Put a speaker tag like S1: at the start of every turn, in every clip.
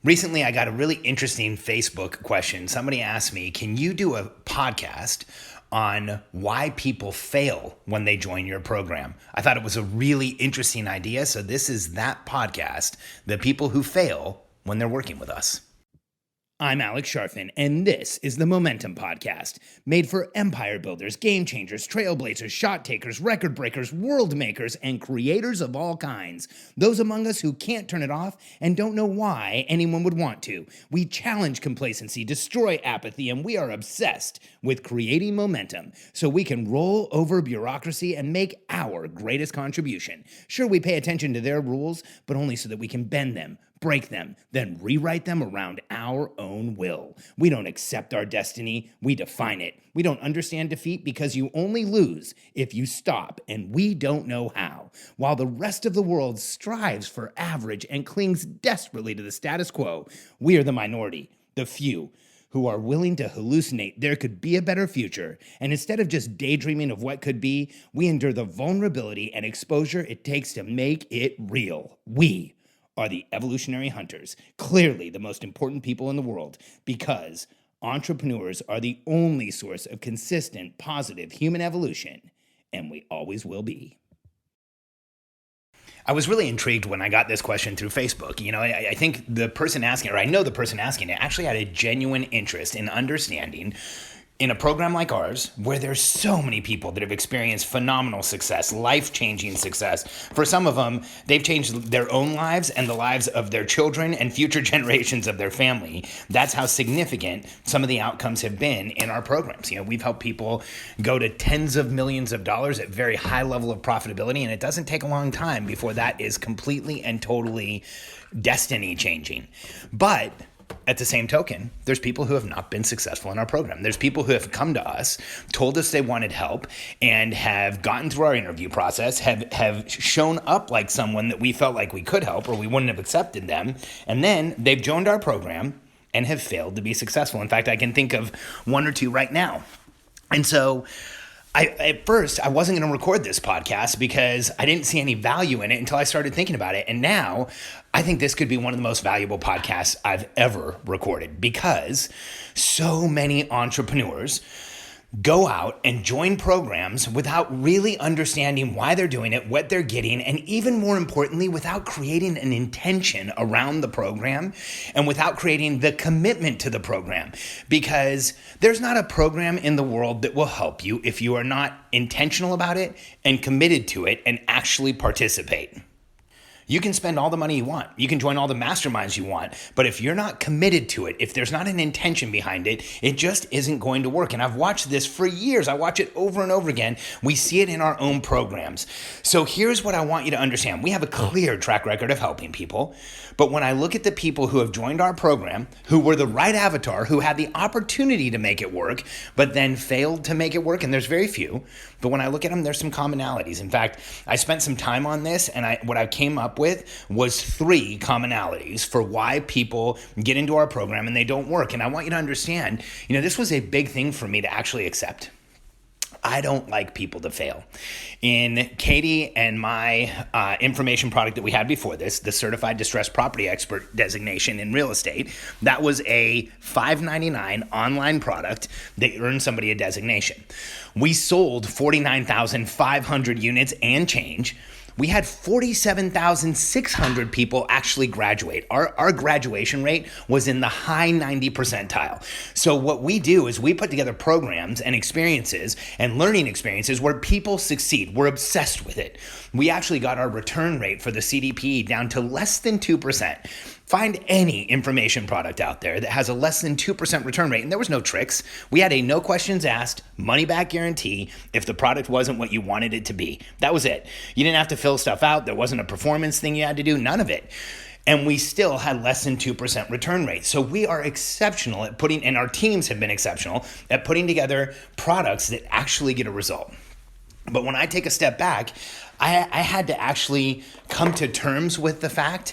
S1: Recently, I got a really interesting Facebook question. Somebody asked me, can you do a podcast on why people fail when they join your program? I thought it was a really interesting idea. So this is that podcast, the people who fail when they're working with us. I'm Alex Sharfin, and this is the Momentum Podcast, made for empire builders, game changers, trailblazers, shot takers, record breakers, world makers, and creators of all kinds. Those among us who can't turn it off and don't know why anyone would want to. We challenge complacency, destroy apathy, and we are obsessed with creating momentum so we can roll over bureaucracy and make our greatest contribution. Sure, we pay attention to their rules, but only so that we can bend them, break them, then rewrite them around our own will. We don't accept our destiny, we define it. We don't understand defeat because you only lose if you stop, and we don't know how. While the rest of the world strives for average and clings desperately to the status quo, we are the minority, the few, who are willing to hallucinate there could be a better future, and instead of just daydreaming of what could be, we endure the vulnerability and exposure it takes to make it real. We are the evolutionary hunters, clearly the most important people in the world, because entrepreneurs are the only source of consistent, positive human evolution, and we always will be. I was really intrigued when I got this question through Facebook. I think the person asking, or I know the person asking it, actually had a genuine interest in understanding in a program like ours, where there's so many people that have experienced phenomenal success, life-changing success. For some of them, they've changed their own lives and the lives of their children and future generations of their family. That's how significant some of the outcomes have been in our programs. We've helped people go to tens of millions of dollars at very high level of profitability, and it doesn't take a long time before that is completely and totally destiny changing. But at the same token, there's people who have not been successful in our program. There's people who have come to us, told us they wanted help, and have gotten through our interview process, have shown up like someone that we felt like we could help or we wouldn't have accepted them, and then they've joined our program and have failed to be successful. In fact, I can think of one or two right now. And so at first, I wasn't going to record this podcast because I didn't see any value in it until I started thinking about it. And now I think this could be one of the most valuable podcasts I've ever recorded, because so many entrepreneurs go out and join programs without really understanding why they're doing it, what they're getting, and even more importantly, without creating an intention around the program and without creating the commitment to the program. Because there's not a program in the world that will help you if you are not intentional about it and committed to it and actually participate. You can spend all the money you want. You can join all the masterminds you want. But if you're not committed to it, if there's not an intention behind it, it just isn't going to work. And I've watched this for years. I watch it over and over again. We see it in our own programs. So here's what I want you to understand. We have a clear track record of helping people. But when I look at the people who have joined our program, who were the right avatar, who had the opportunity to make it work, but then failed to make it work, and there's very few, but when I look at them, there's some commonalities. In fact, I spent some time on this, and what I came up with was 3 commonalities for why people get into our program and they don't work. And I want you to understand, this was a big thing for me to actually accept. I don't like people to fail. In Katie and my information product that we had before this, the Certified Distressed Property Expert designation in real estate, that was a $5.99 online product that earned somebody a designation. We sold 49,500 units and change. We had 47,600 people actually graduate. Our graduation rate was in the high 90 percentile. So what we do is we put together programs and experiences and learning experiences where people succeed. We're obsessed with it. We actually got our return rate for the CDP down to less than 2%. Find any information product out there that has a less than 2% return rate, and there was no tricks. We had a no questions asked, money back guarantee if the product wasn't what you wanted it to be. That was it. You didn't have to fill stuff out. There wasn't a performance thing you had to do, none of it. And we still had less than 2% return rate. So we are exceptional at putting, and our teams have been exceptional at putting together products that actually get a result. But when I take a step back, I had to actually come to terms with the fact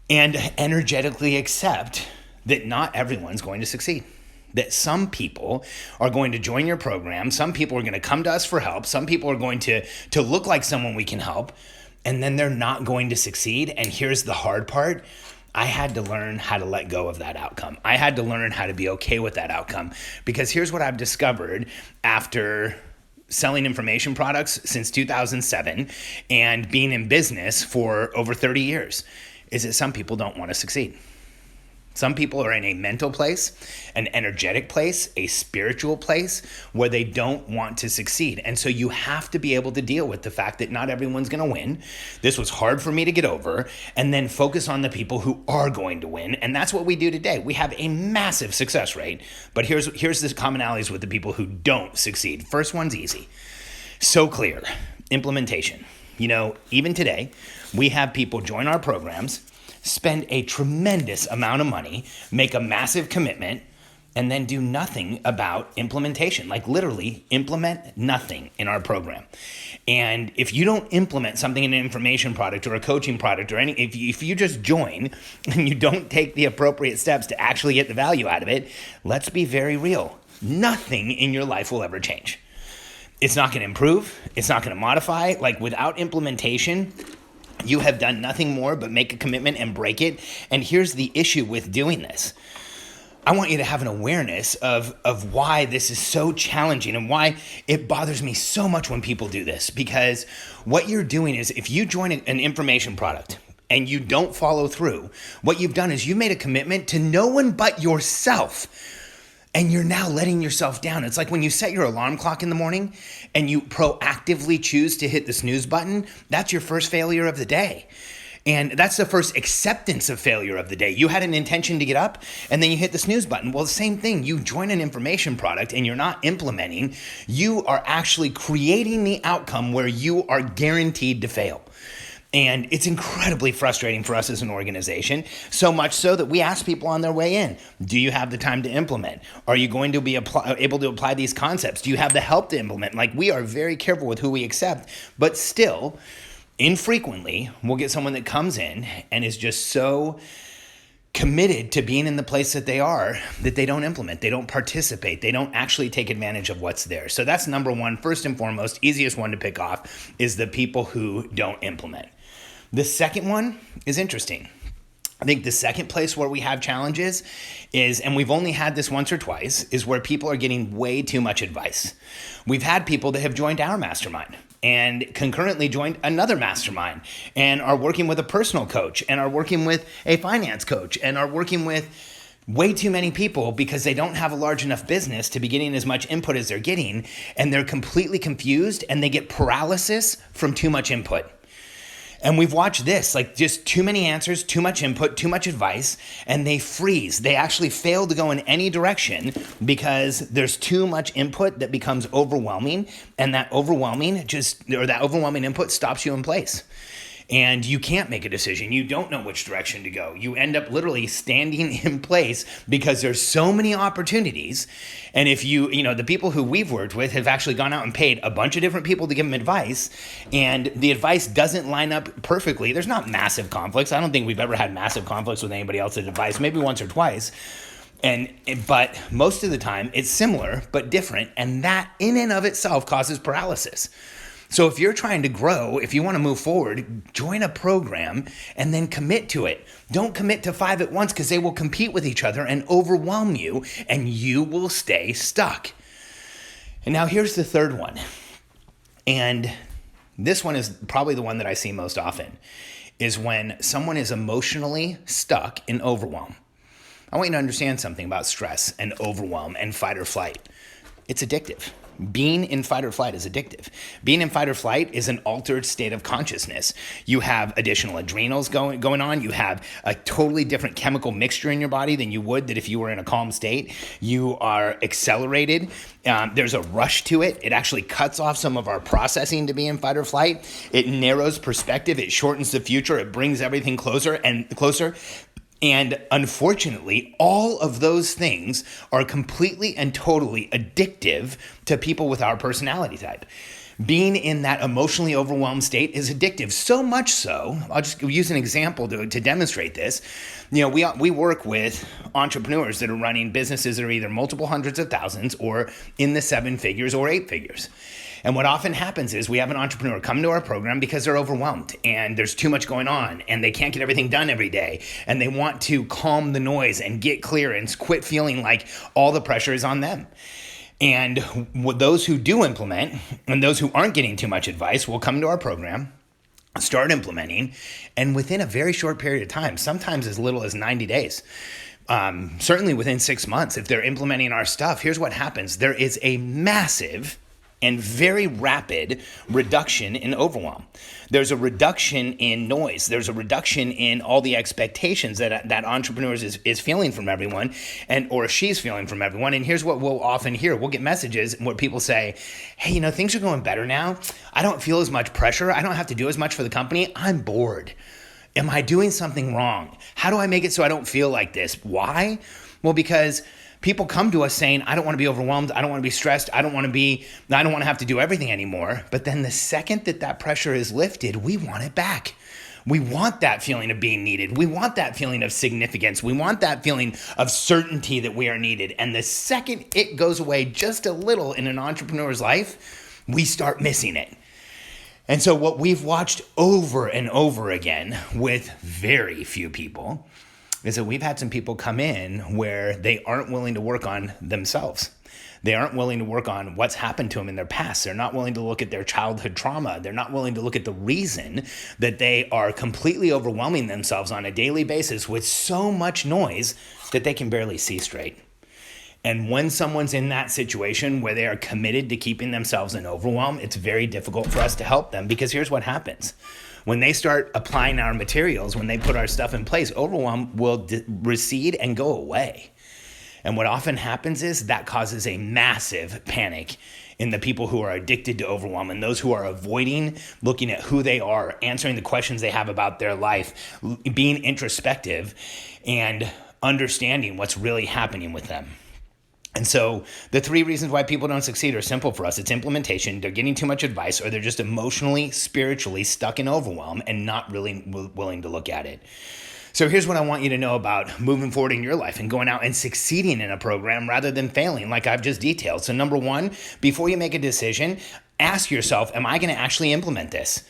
S1: and energetically accept that not everyone's going to succeed. That some people are going to join your program, some people are going to come to us for help, some people are going to look like someone we can help, and then they're not going to succeed. And here's the hard part. I had to learn how to let go of that outcome. I had to learn how to be okay with that outcome, because here's what I've discovered after selling information products since 2007 and being in business for over 30 years is that some people don't want to succeed. Some people are in a mental place, an energetic place, a spiritual place where they don't want to succeed. And so you have to be able to deal with the fact that not everyone's going to win. This was hard for me to get over, and then focus on the people who are going to win. And that's what we do today. We have a massive success rate, but here's the commonalities with the people who don't succeed. First one's easy. So clear. Implementation. Even today, we have people join our programs, spend a tremendous amount of money, make a massive commitment, and then do nothing about implementation. Like literally implement nothing in our program. And if you don't implement something in an information product or a coaching product or if you just join and you don't take the appropriate steps to actually get the value out of it, let's be very real. Nothing in your life will ever change. It's not going to improve. It's not going to modify. Like without implementation, you have done nothing more but make a commitment and break it. And here's the issue with doing this. I want you to have an awareness of why this is so challenging and why it bothers me so much when people do this. Because what you're doing is, if you join an information product and you don't follow through, what you've done is you made a commitment to no one but yourself. And you're now letting yourself down. It's like when you set your alarm clock in the morning and you proactively choose to hit the snooze button, that's your first failure of the day. And that's the first acceptance of failure of the day. You had an intention to get up and then you hit the snooze button. Well, the same thing, you join an information product and you're not implementing, you are actually creating the outcome where you are guaranteed to fail. And it's incredibly frustrating for us as an organization, so much so that we ask people on their way in, do you have the time to implement? Are you going to be able to apply these concepts? Do you have the help to implement? Like, we are very careful with who we accept, but still, infrequently, we'll get someone that comes in and is just so committed to being in the place that they are, that they don't implement, they don't participate, they don't actually take advantage of what's there. So that's number one, first and foremost, easiest one to pick off is the people who don't implement. The second one is interesting. I think the second place where we have challenges is, and we've only had this once or twice, is where people are getting way too much advice. We've had people that have joined our mastermind and concurrently joined another mastermind and are working with a personal coach and are working with a finance coach and are working with way too many people because they don't have a large enough business to be getting as much input as they're getting, and they're completely confused and they get paralysis from too much input. And we've watched this, like just too many answers, too much input, too much advice, and they freeze. They actually fail to go in any direction because there's too much input that becomes overwhelming, and that overwhelming input stops you in place. And you can't make a decision. You don't know which direction to go. You end up literally standing in place because there's so many opportunities. And if the people who we've worked with have actually gone out and paid a bunch of different people to give them advice, and the advice doesn't line up perfectly. There's not massive conflicts. I don't think we've ever had massive conflicts with anybody else's advice, maybe once or twice. But most of the time it's similar but different. And that in and of itself causes paralysis. So if you're trying to grow, if you want to move forward, join a program and then commit to it. Don't commit to 5 at once because they will compete with each other and overwhelm you, and you will stay stuck. And now here's the third one. And this one is probably the one that I see most often, is when someone is emotionally stuck in overwhelm. I want you to understand something about stress and overwhelm and fight or flight. It's addictive. Being in fight or flight is addictive. Being in fight or flight is an altered state of consciousness. You have additional adrenals going on. You have a totally different chemical mixture in your body than you would that if you were in a calm state. You are accelerated. There's a rush to it. It actually cuts off some of our processing to be in fight or flight. It narrows perspective. It shortens the future. It brings everything closer and closer. And unfortunately, all of those things are completely and totally addictive to people with our personality type. Being in that emotionally overwhelmed state is addictive. So much so, I'll just use an example to demonstrate this. We work with entrepreneurs that are running businesses that are either multiple hundreds of thousands or in the 7 figures or 8 figures. And what often happens is we have an entrepreneur come to our program because they're overwhelmed and there's too much going on and they can't get everything done every day. And they want to calm the noise and get clear and quit feeling like all the pressure is on them. And those who do implement and those who aren't getting too much advice will come to our program, start implementing, and within a very short period of time, sometimes as little as 90 days, certainly within 6 months, if they're implementing our stuff, here's what happens. There is a massive and very rapid reduction in overwhelm. There's a reduction in noise. There's a reduction in all the expectations that entrepreneurs is feeling from everyone, or she's feeling from everyone. And here's what we'll often hear. We'll get messages where people say, hey, things are going better now. I don't feel as much pressure. I don't have to do as much for the company. I'm bored. Am I doing something wrong? How do I make it so I don't feel like this? Why? Well, because people come to us saying, I don't want to be overwhelmed. I don't want to be stressed. I don't want to have to do everything anymore. But then the second that pressure is lifted, we want it back. We want that feeling of being needed. We want that feeling of significance. We want that feeling of certainty that we are needed. And the second it goes away just a little in an entrepreneur's life, we start missing it. And so what we've watched over and over again with very few people is that we've had some people come in where they aren't willing to work on themselves. They aren't willing to work on what's happened to them in their past. They're not willing to look at their childhood trauma. They're not willing to look at the reason that they are completely overwhelming themselves on a daily basis with so much noise that they can barely see straight. And when someone's in that situation where they are committed to keeping themselves in overwhelm, it's very difficult for us to help them, because here's what happens. When they start applying our materials, when they put our stuff in place, overwhelm will recede and go away. And what often happens is that causes a massive panic in the people who are addicted to overwhelm and those who are avoiding looking at who they are, answering the questions they have about their life, being introspective, and understanding what's really happening with them. And so the 3 reasons why people don't succeed are simple for us. It's implementation, they're getting too much advice, or they're just emotionally, spiritually stuck in overwhelm and not really willing to look at it. So here's what I want you to know about moving forward in your life and going out and succeeding in a program rather than failing, like I've just detailed. So number 1, before you make a decision, ask yourself, am I going to actually implement this?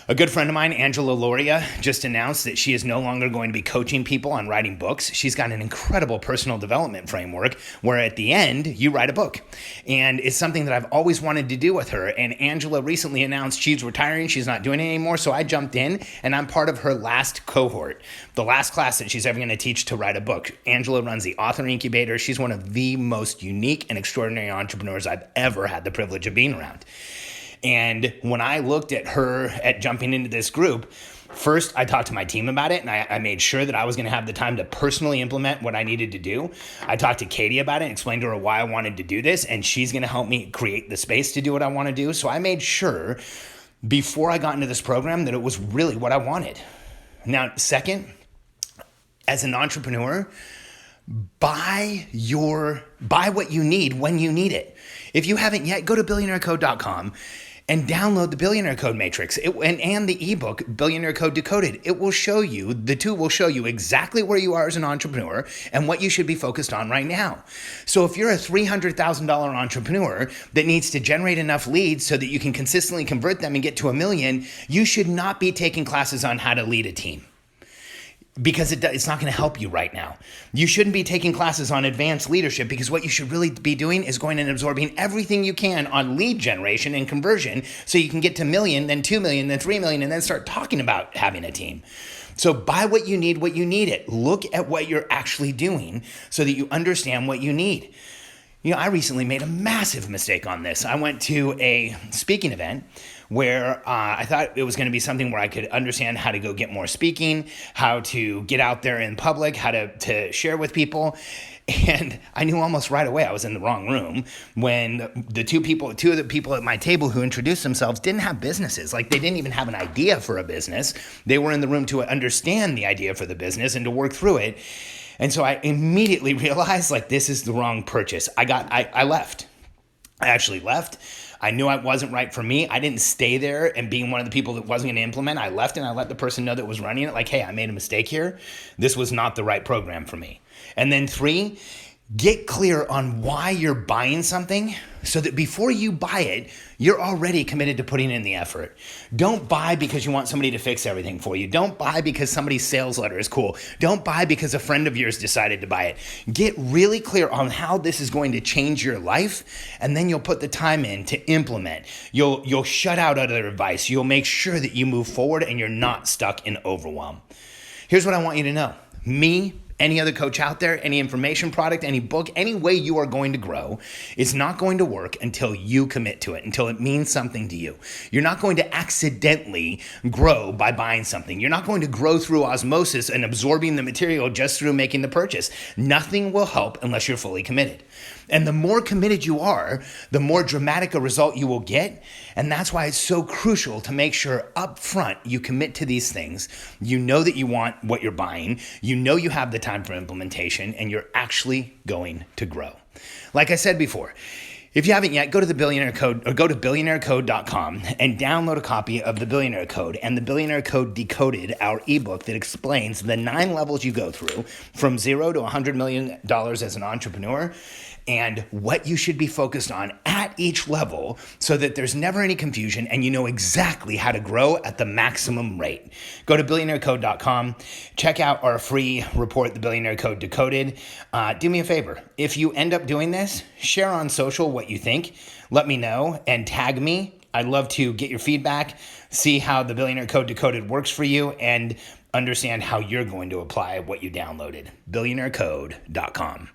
S1: A good friend of mine, Angela Loria, just announced that she is no longer going to be coaching people on writing books. She's got an incredible personal development framework where at the end, you write a book. And it's something that I've always wanted to do with her. And Angela recently announced she's retiring. She's not doing it anymore. So I jumped in and I'm part of her last cohort, the last class that she's ever going to teach to write a book. Angela runs the Author Incubator. She's one of the most unique and extraordinary entrepreneurs I've ever had the privilege of being around. And when I looked at her at jumping into this group, first I talked to my team about it, and I made sure that I was going to have the time to personally implement what I needed to do. I talked to Katie about it and explained to her why I wanted to do this, and she's going to help me create the space to do what I want to do. So I made sure before I got into this program that it was really what I wanted. Now, second, as an entrepreneur, buy what you need when you need it. If you haven't yet, go to billionairecode.com and download the Billionaire Code Matrix and the ebook, Billionaire Code Decoded. The two will show you exactly where you are as an entrepreneur and what you should be focused on right now. So if you're a $300,000 entrepreneur that needs to generate enough leads so that you can consistently convert them and get to $1 million, you should not be taking classes on how to lead a team, because it's not going to help you right now. You shouldn't be taking classes on advanced leadership, because what you should really be doing is going and absorbing everything you can on lead generation and conversion so you can get to $1 million, then $2 million, then $3 million, and then start talking about having a team. So buy what you need it. Look at what you're actually doing so that you understand what you need. I recently made a massive mistake on this. I went to a speaking event where I thought it was going to be something where I could understand how to go get more speaking, how to get out there in public, how to share with people. And I knew almost right away I was in the wrong room when two of the people at my table who introduced themselves didn't have businesses. Like, they didn't even have an idea for a business. They were in the room to understand the idea for the business and to work through it. And so I immediately realized, this is the wrong purchase. I left. I actually left. I knew it wasn't right for me. I didn't stay there and being one of the people that wasn't going to implement. I left and I let the person know that was running it, hey, I made a mistake here. This was not the right program for me. And then 3, Get clear on why you're buying something so that before you buy it, you're already committed to putting in the effort. Don't buy because you want somebody to fix everything for you. Don't buy because somebody's sales letter is cool. Don't buy because a friend of yours decided to buy it. Get really clear on how this is going to change your life, and then you'll put the time in to implement. You'll shut out other advice. You'll make sure that you move forward and you're not stuck in overwhelm. Here's what I want you to know. Me, any other coach out there, any information product, any book, any way you are going to grow is not going to work until you commit to it, until it means something to you. You're not going to accidentally grow by buying something. You're not going to grow through osmosis and absorbing the material just through making the purchase. Nothing will help unless you're fully committed. And the more committed you are, the more dramatic a result you will get. And that's why it's so crucial to make sure up front you commit to these things. You know that you want what you're buying. You know you have the time for implementation, and you're actually going to grow. Like I said before, if you haven't yet, go to the Billionaire Code or go to billionairecode.com and download a copy of the Billionaire Code. And the Billionaire Code Decoded, our ebook that explains the 9 levels you go through from 0 to $100 million as an entrepreneur, and what you should be focused on at each level so that there's never any confusion and you know exactly how to grow at the maximum rate. Go to billionairecode.com, check out our free report, The Billionaire Code Decoded. Do me a favor. If you end up doing this, share on social what you think. Let me know and tag me. I'd love to get your feedback, see how the Billionaire Code Decoded works for you, and understand how you're going to apply what you downloaded. billionairecode.com.